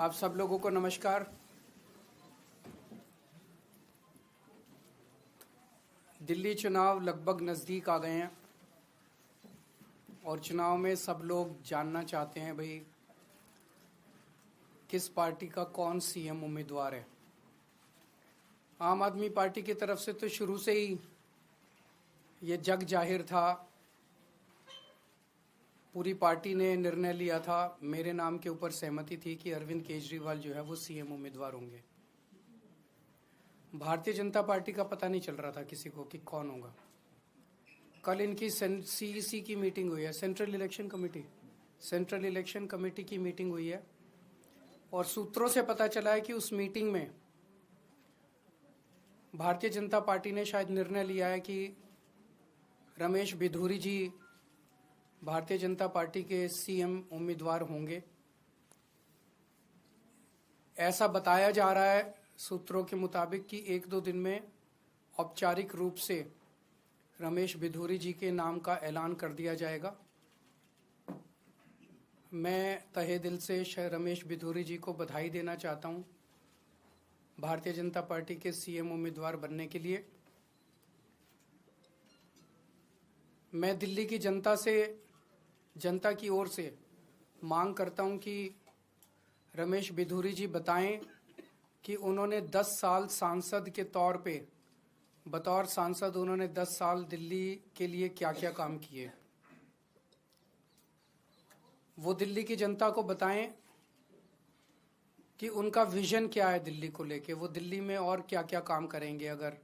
आप सब लोगों को नमस्कार। दिल्ली चुनाव लगभग नज़दीक आ गए हैं और चुनाव में सब लोग जानना चाहते हैं भाई किस पार्टी का कौन सीएम उम्मीदवार है। आम आदमी पार्टी की तरफ से तो शुरू से ही ये जग जाहिर था, पूरी पार्टी ने निर्णय लिया था, मेरे नाम के ऊपर सहमति थी कि अरविंद केजरीवाल जो है वो सीएम उम्मीदवार होंगे। भारतीय जनता पार्टी का पता नहीं चल रहा था किसी को कि कौन होगा। कल इनकी सीईसी की मीटिंग हुई है, सेंट्रल इलेक्शन कमेटी की मीटिंग हुई है और सूत्रों से पता चला है कि उस मीटिंग में भारतीय जनता पार्टी ने शायद निर्णय लिया है कि रमेश बिधूरी जी भारतीय जनता पार्टी के सीएम उम्मीदवार होंगे। ऐसा बताया जा रहा है सूत्रों के मुताबिक कि 1-2 दिन में औपचारिक रूप से रमेश बिधूरी जी के नाम का ऐलान कर दिया जाएगा। मैं तहे दिल से रमेश बिधूरी जी को बधाई देना चाहता हूं भारतीय जनता पार्टी के सीएम उम्मीदवार बनने के लिए। मैं दिल्ली की जनता की ओर से मांग करता हूं कि रमेश बिधूरी जी बताएं कि उन्होंने 10 साल सांसद के तौर पे बतौर सांसद उन्होंने 10 साल दिल्ली के लिए क्या क्या काम किए। वो दिल्ली की जनता को बताएं कि उनका विजन क्या है दिल्ली को लेके, वो दिल्ली में और क्या क्या काम करेंगे। अगर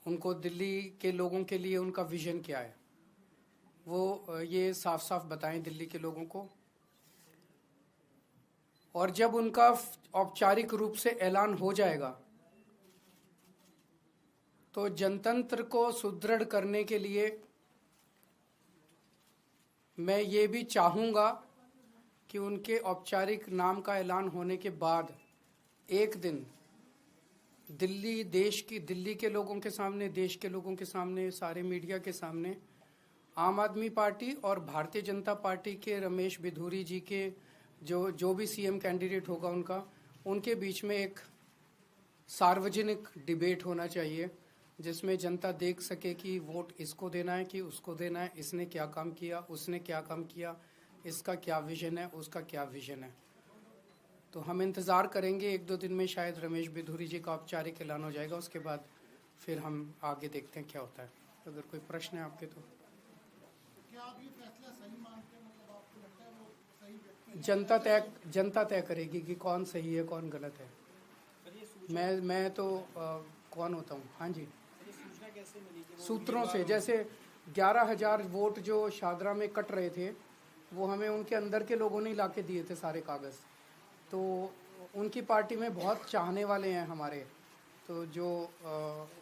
उनको दिल्ली के लोगों के लिए उनका विजन क्या है वो ये साफ साफ बताएं दिल्ली के लोगों को। और जब उनका औपचारिक रूप से ऐलान हो जाएगा तो जनतंत्र को सुदृढ़ करने के लिए मैं ये भी चाहूँगा कि उनके औपचारिक नाम का ऐलान होने के बाद एक दिन दिल्ली के लोगों के सामने, देश के लोगों के सामने, सारे मीडिया के सामने आम आदमी पार्टी और भारतीय जनता पार्टी के रमेश बिधूरी जी के जो भी सीएम कैंडिडेट होगा उनके बीच में एक सार्वजनिक डिबेट होना चाहिए जिसमें जनता देख सके कि वोट इसको देना है कि उसको देना है, इसने क्या काम किया, उसने क्या काम किया, इसका क्या विजन है, उसका क्या विजन है। तो हम इंतज़ार करेंगे 1-2 दिन में शायद रमेश बिधूरी जी का औपचारिक ऐलान हो जाएगा। उसके बाद फिर हम आगे देखते हैं क्या होता है। अगर कोई प्रश्न है आपके तो क्या आप ये फैसला सही मानते हैं? मतलब आपको लगता है वो सही व्यक्ति जनता तय करेगी कि कौन सही है कौन गलत है। मैं तो कौन होता हूँ। हाँ जी, सूत्रों से, जैसे 11,000 वोट जो शादरा में कट रहे थे वो हमें उनके अंदर के लोगों ने ला के दिए थे सारे कागज़। तो उनकी पार्टी में बहुत चाहने वाले हैं हमारे, तो जो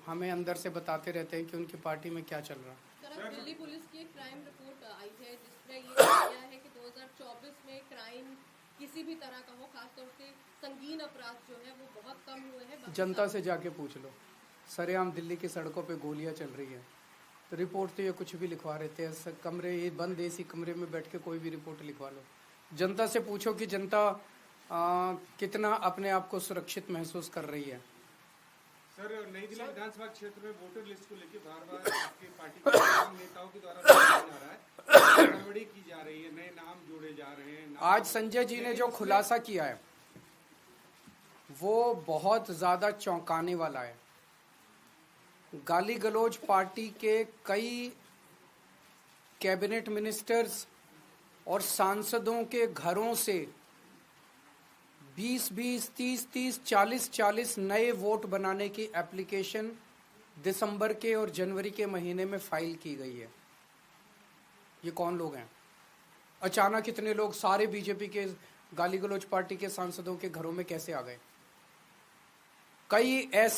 हमें अंदर से बताते रहते हैं कि उनकी पार्टी में क्या चल रहा है। सर, दिल्ली पुलिस की एक क्राइम रिपोर्ट आई है जिसमें ये कहा गया है कि 2024 में क्राइम किसी भी तरह का हो, खासतौर से संगीन अपराध जो है वो बहुत कम हुए हैं। जनता से जाके पूछ लो, सरेआम दिल्ली की सड़कों पे गोलियां चल रही है। तो रिपोर्ट तो ये कुछ भी लिखवा रहे थे, ये बंद एसी कमरे में बैठ के कोई भी रिपोर्ट लिखवा लो। जनता से पूछो कि जनता कितना अपने आप को सुरक्षित महसूस कर रही है। सर, नई दिल्ली विधानसभा क्षेत्र में वोटर लिस्ट को लेकर बार-बार आपकी पार्टी के नेताओं के द्वारा बताया जा रहा है, गड़बड़ी की जा रही है, नए नाम जोड़े जा रहे हैं। आज संजय जी ने जो खुलासा किया है वो बहुत ज्यादा चौंकाने वाला है। गाली गलौज पार्टी के कई कैबिनेट मिनिस्टर्स और सांसदों के घरों से 20-20, 30-30, 40-40 नए वोट बनाने की एप्लीकेशन दिसंबर के और जनवरी के महीने में फाइल की गई है। ये कौन लोग हैं? अचानक इतने लोग सारे बीजेपी के गाली गलौज पार्टी के सांसदों के घरों में कैसे आ गए? कई ऐसे